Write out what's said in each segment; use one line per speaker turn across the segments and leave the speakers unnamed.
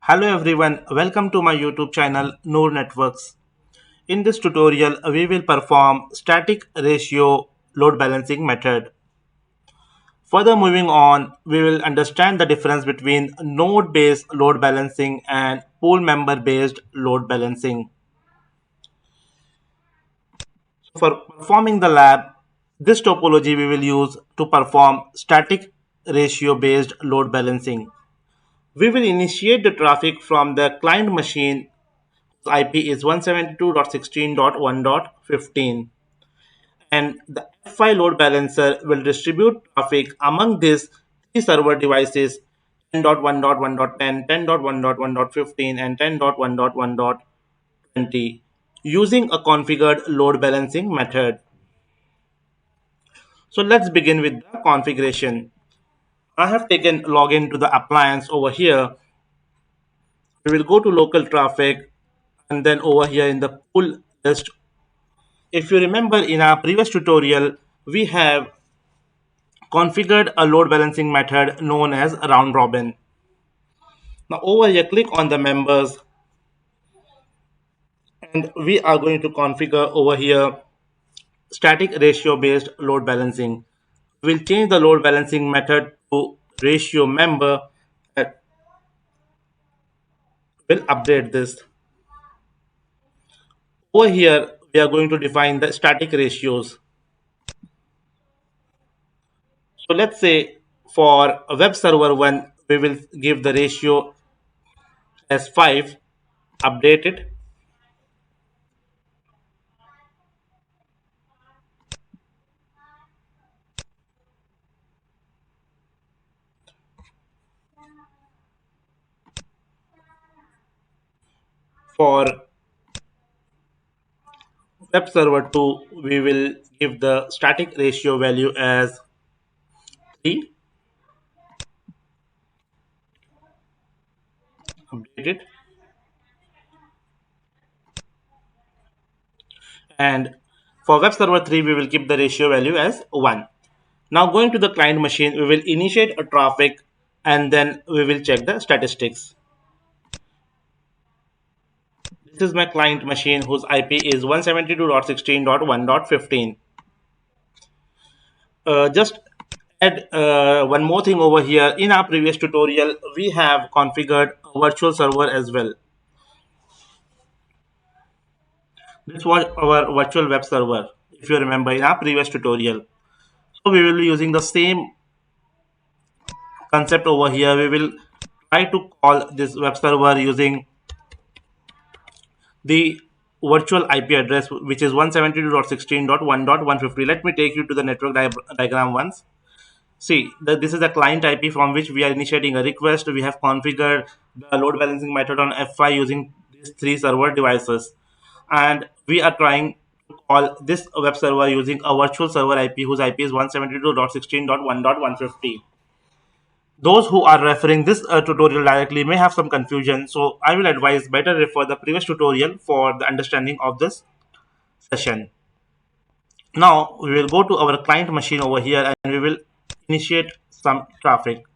Hello everyone, welcome to my YouTube channel Noor Networks. In this tutorial, we will perform static ratio load balancing method. Further moving on, we will understand the difference between node-based load balancing and pool member-based load balancing. For performing the lab, this topology we will use to perform static ratio-based load balancing. We will initiate the traffic from the client machine IP is 172.16.1.15, and the F5 load balancer will distribute traffic among these three server devices 10.1.1.10, 10.1.1.15, and 10.1.1.20 using a configured load balancing method. So let's begin with the configuration. I have taken login to the appliance over here. We will go to local traffic and then over here in the pool list. If you remember in our previous tutorial, we have configured a load balancing method known as round robin. Now over here, click on the members and we are going to configure over here static ratio based load balancing. We'll change the load balancing method to ratio member. We'll update this. Over here, we are going to define the static ratios. So let's say for a web server 1, we will give the ratio as 5, update it. For web server 2, we will give the static ratio value as 3, update it. And for web server 3, we will keep the ratio value as 1. Now going to the client machine, we will initiate a traffic and then we will check the statistics. This is my client machine whose IP is 172.16.1.15. Just add one more thing over here. In our previous tutorial, we have configured a virtual server as well. This was our virtual web server, if you remember in our previous tutorial. So we will be using the same concept over here. We will try to call this web server using the virtual IP address, which is 172.16.1.150. Let me take you to the network diagram once. See, this is the client IP from which we are initiating a request. We have configured the load balancing method on F5 using these three server devices. And we are trying to call this web server using a virtual server IP whose IP is 172.16.1.150. Those who are referring this tutorial directly may have some confusion, so I will advise better refer the previous tutorial for the understanding of this session. Now we will go to our client machine over here and we will initiate some traffic.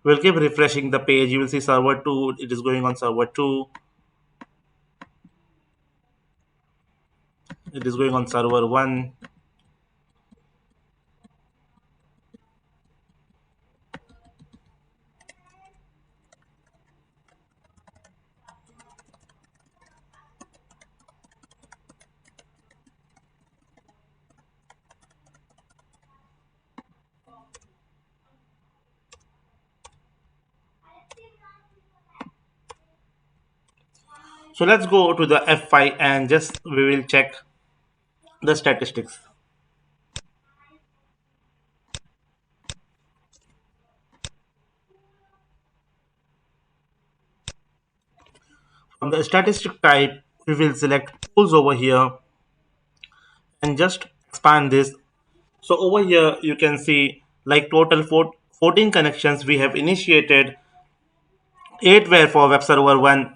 We'll keep refreshing the page. You will see server 2, it is going on server 2. It is going on server 1. So let's go to the F5 and just we will check the statistics. From the statistic type, we will select pools over here and just expand this. So over here you can see like total 14 connections we have initiated. 8 were for web server 1,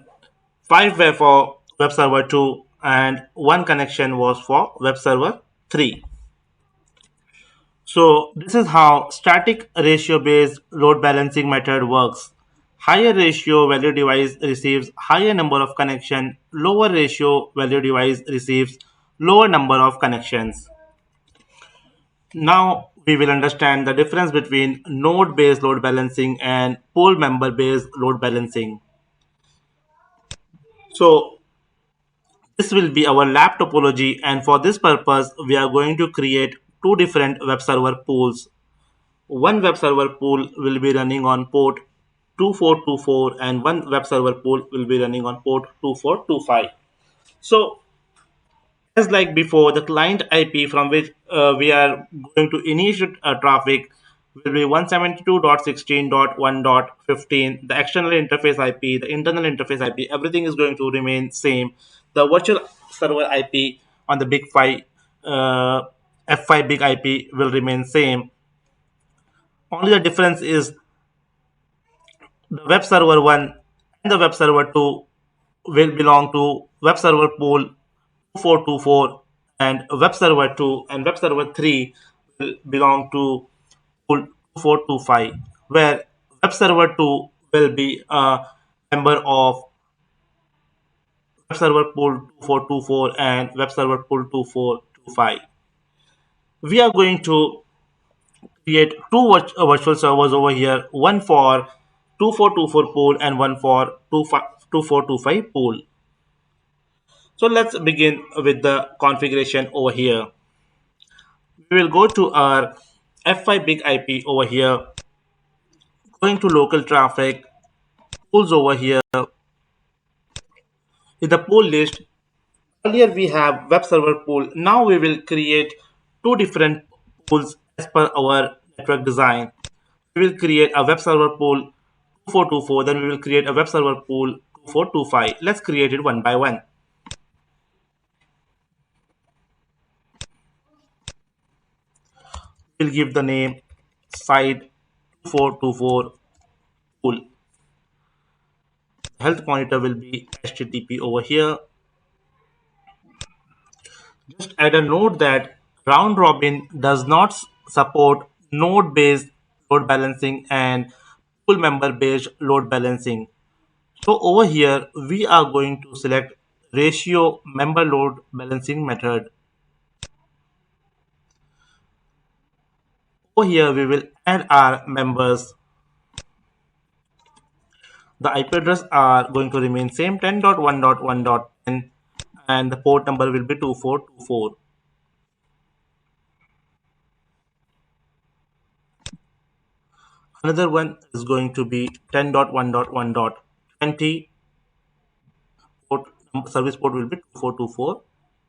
5 were for web server 2, and 1 connection was for web server 3. So this is how static ratio based load balancing method works. Higher ratio value device receives higher number of connection, lower ratio value device receives lower number of connections. Now we will understand the difference between node based load balancing and pole member based load balancing. So this will be our lab topology, and for this purpose we are going to create two different web server pools. One web server pool will be running on port 2424 and one web server pool will be running on port 2425. So as like before, the client IP from which we are going to initiate traffic will be 172.16.1.15. The external interface IP, the internal interface IP, everything is going to remain same. The virtual server IP on the Big 5 F5 Big IP will remain same. Only the difference is the web server 1 and the web server 2 will belong to web server pool 2424, and web server 2 and web server 3 will belong to pool 2425, where web server 2 will be a member of web server pool 2424 and web server pool 2425. We are going to create two virtual servers over here, one for 2424 pool and one for 2425 pool. So let's begin with the configuration over here. We will go to our F5 big IP over here, going to local traffic, pools over here. In the pool list, earlier we have web server pool. Now we will create two different pools as per our network design. We will create a web server pool 2424, then we will create a web server pool 2425. Let's create it one by one. We'll give the name site 2424 pool. Health monitor will be HTTP over here. Just add a note that round robin does not support node based load balancing and pool member based load balancing. So over here we are going to select ratio member load balancing method. Over here we will add our members. The IP address are going to remain same 10.1.1.10, and the port number will be 2424. Another one is going to be 10.1.1.20. Port service port will be 2424.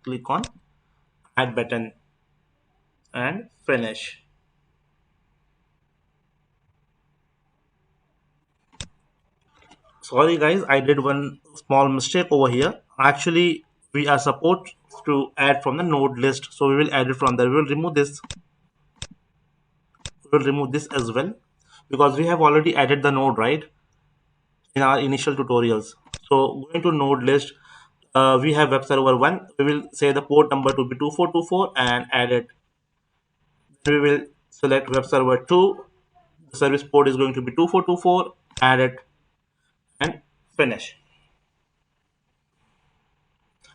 Click on add button and finish. Sorry guys, I did one small mistake over here. Actually, we are supposed to add from the node list, so we will add it from there. We will remove this. We will remove this as well because we have already added the node, right, in our initial tutorials. So going to node list, we have web server 1. We will say the port number to be 2424 and add it. We will select web server 2. The service port is going to be 2424, add it and finish.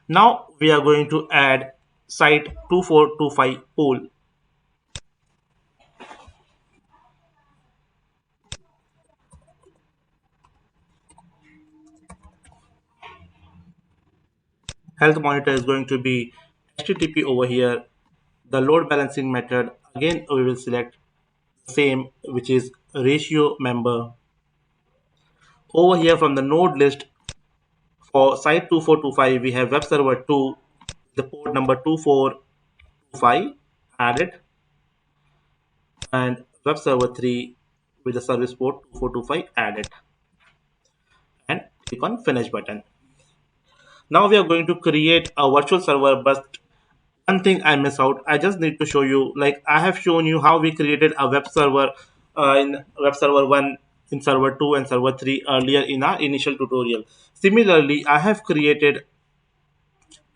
Now we are going to add site 2425 pool. Health monitor is going to be HTTP over here. The load balancing method, again we will select same, which is ratio member. Over here from the node list for site 2425 we have web server 2, the port number 2425, add it, and web server 3 with the service port 2425, add it and click on finish button. Now we are going to create a virtual server, but one thing I miss out. I just need to show you, like I have shown you how we created a web server in web server 1, in server 2 and server 3 earlier in our initial tutorial. Similarly, I have created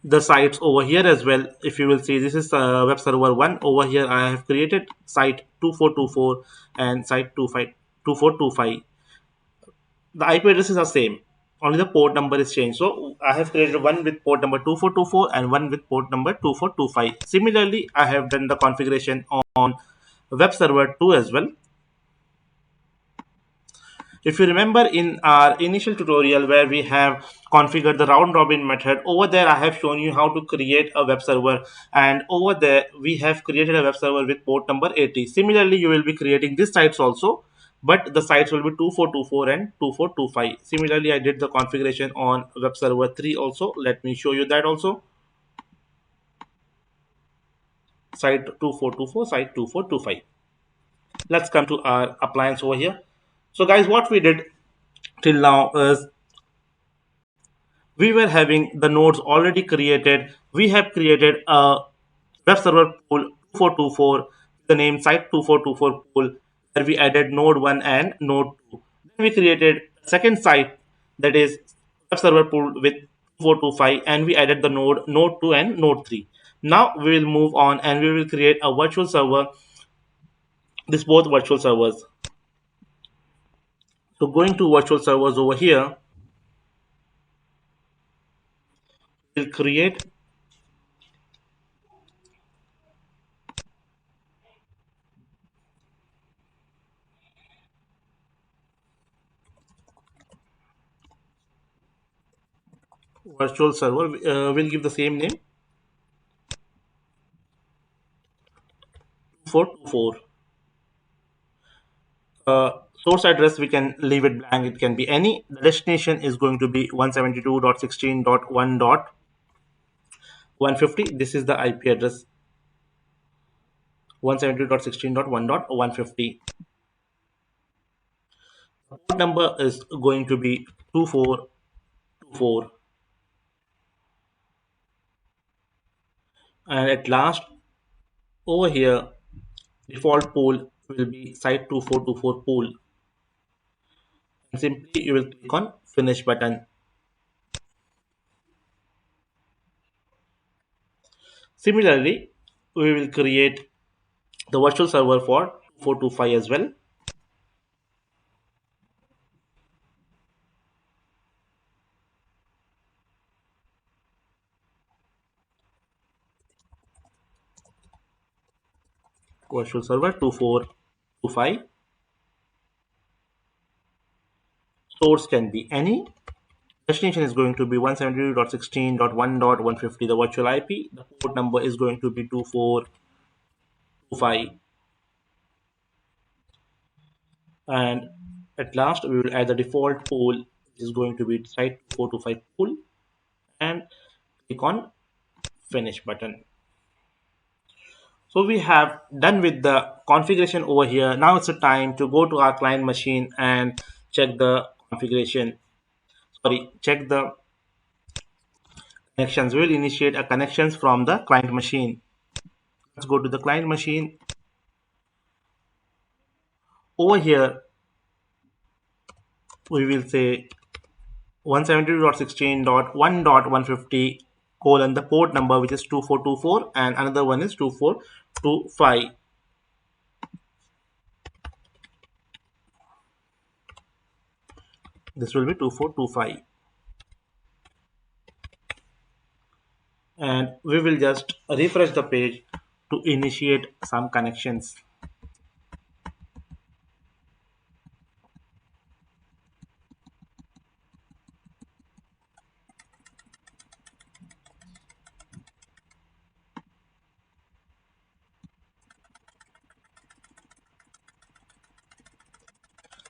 the sites over here as well. If you will see, this is web server 1. Over here I have created site 2424 and site 2425. The IP addresses are same, only the port number is changed. So I have created one with port number 2424 and one with port number 2425. Similarly, I have done the configuration on web server 2 as well. If you remember in our initial tutorial where we have configured the round robin method, over there I have shown you how to create a web server, and over there we have created a web server with port number 80. Similarly, you will be creating these sites also, but the sites will be 2424 and 2425. Similarly, I did the configuration on web server 3 also. Let me show you that also. Site 2424, site 2425. Let's come to our appliance over here. So guys, what we did till now is we were having the nodes already created. We have created a web server pool 2424, the name site 2424 pool, where we added node 1 and node 2. Then we created a second site, that is web server pool with 2425, and we added the node 2 and node 3. Now we will move on and we will create a virtual server, this both virtual servers. So going to virtual servers over here, we'll create virtual server. We'll give the same name 2424. Source address, we can leave it blank, it can be any. The destination is going to be 172.16.1.150. This is the IP address, 172.16.1.150. Port number is going to be 2424, and at last over here default pool will be site 2424 pool, and simply you will click on finish button. Similarly, we will create the virtual server for 2425 as well. Virtual server 2425. Source can be any. Destination is going to be 172.16.1.150, the virtual IP. The port number is going to be 2425. And at last, we will add the default pool, which is going to be site 2425 pool, and click on finish button. So we have done with the configuration over here. Now it's a time to go to our client machine and check the configuration. Sorry, check the connections. We will initiate a connections from the client machine. Let's go to the client machine. Over here, we will say 172.16.1.150 colon the port number, which is 2424, and another one is 2425. This will be 2425, and we will just refresh the page to initiate some connections.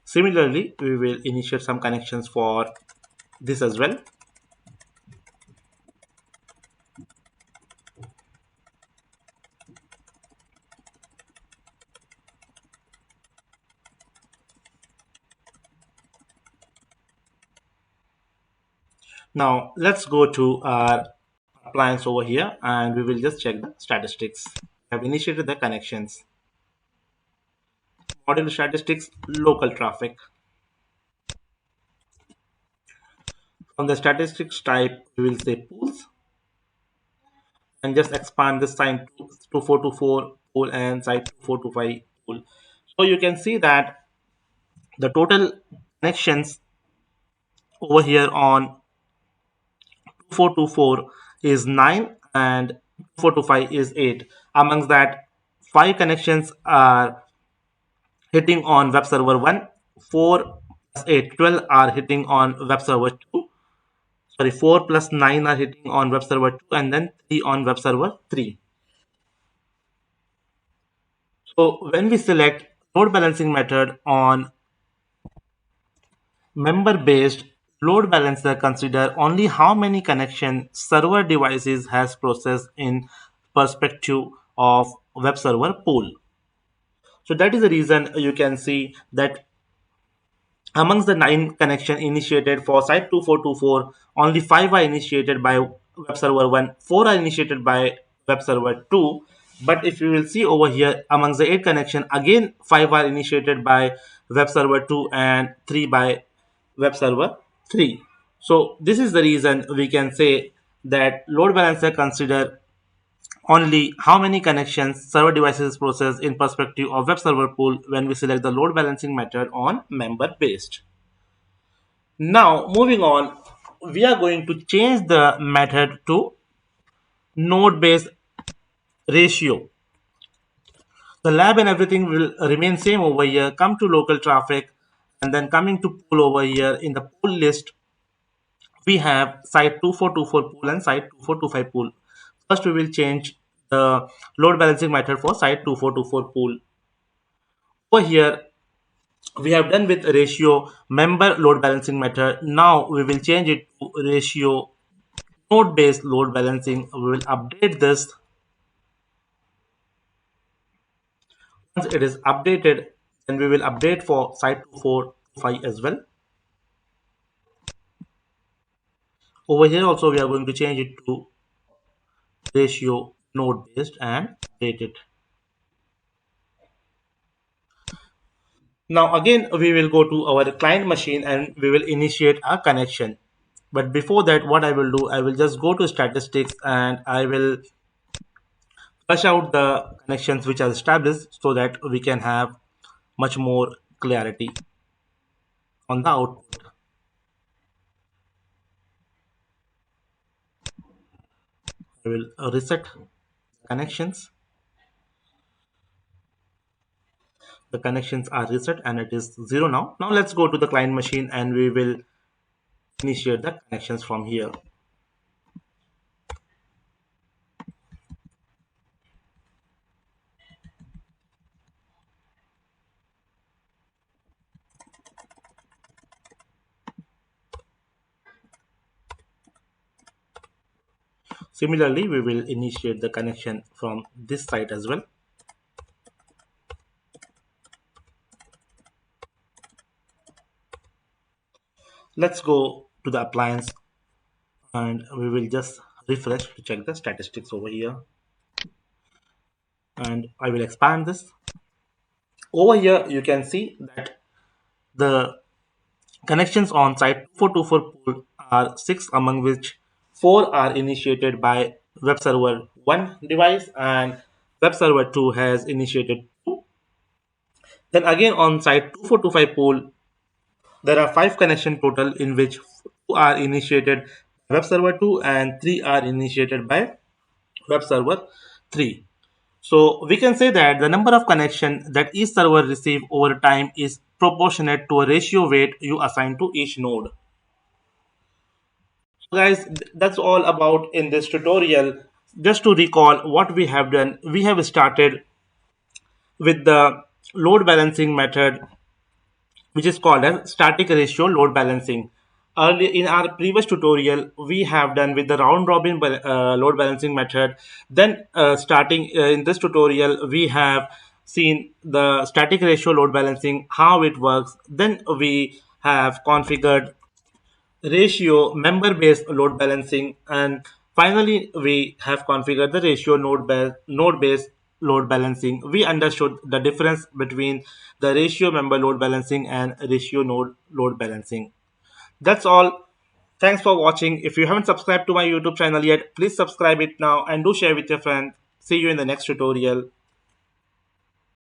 Similarly, we will initiate some connections for this as well. Now let's go to our appliance over here and we will just check the statistics. We have initiated the connections. Module statistics, local traffic. From the statistics type, we will say pools. and just expand this side to 4 to 4 pole and side to 4 to 5 pole. So you can see that the total connections over here on 4 to 4 is 9 and 4 to 5 is 8. Amongst that, 5 connections are hitting on web server 1, 4 plus 8, 12 are hitting on web server 2. Sorry, 4 plus 9 are hitting on web server 2, and then 3 on web server 3. So when we select load balancing method on member based load balancer, consider only how many connection server devices has processed in perspective of web server pool. So that is the reason you can see that amongst the 9 connection initiated for site 2424, only 5 are initiated by web server 1, 4 are initiated by web server 2. But if you will see over here, amongst the 8 connection, again 5 are initiated by web server 2 and 3 by web server 3. So this is the reason we can say that load balancer consider only how many connections server devices process in perspective of web server pool when we select the load balancing method on member based. Now, moving on, we are going to change the method to node based ratio. The lab and everything will remain same over here. Come to local traffic and then coming to pool over here in the pool list, we have site 2424 pool and site 2425 pool. First, we will change the load balancing method for site 2424 pool. Over here, we have done with ratio member load balancing method. Now we will change it to ratio node based load balancing. We will update this. Once it is updated, then we will update for site 2425 as well. Over here also we are going to change it to ratio node based and update it. Now again we will go to our client machine and we will initiate a connection. But before that, what I will do, I will just go to statistics and I will flush out the connections which are established so that we can have much more clarity on the output. I will reset connections. The connections are reset and it is 0 now. Now let's go to the client machine and we will initiate the connections from here. Similarly, we will initiate the connection from this site as well. Let's go to the appliance and we will just refresh to check the statistics over here. And I will expand this. Over here, you can see that the connections on site 424 pool are 6, among which 4 are initiated by web server 1 device and web server 2 has initiated 2. Then again on site 2425 pool, there are 5 connection total in which 2 are initiated by web server 2 and 3 are initiated by web server 3. So we can say that the number of connection that each server receive over time is proportionate to a ratio weight you assign to each node. So guys, that's all about in this tutorial. Just to recall what we have done, we have started with the load balancing method, which is called as static ratio load balancing. Earlier in our previous tutorial, we have done with the round robin load balancing method. Then starting in this tutorial, we have seen the static ratio load balancing, how it works. Then we have configured ratio member based load balancing, and finally we have configured the ratio node based load balancing. We understood the difference between the ratio member load balancing and ratio node load balancing. That's all Thanks for watching. If you haven't subscribed to my YouTube channel yet, please subscribe it now and do share with your friends. See you in the next tutorial.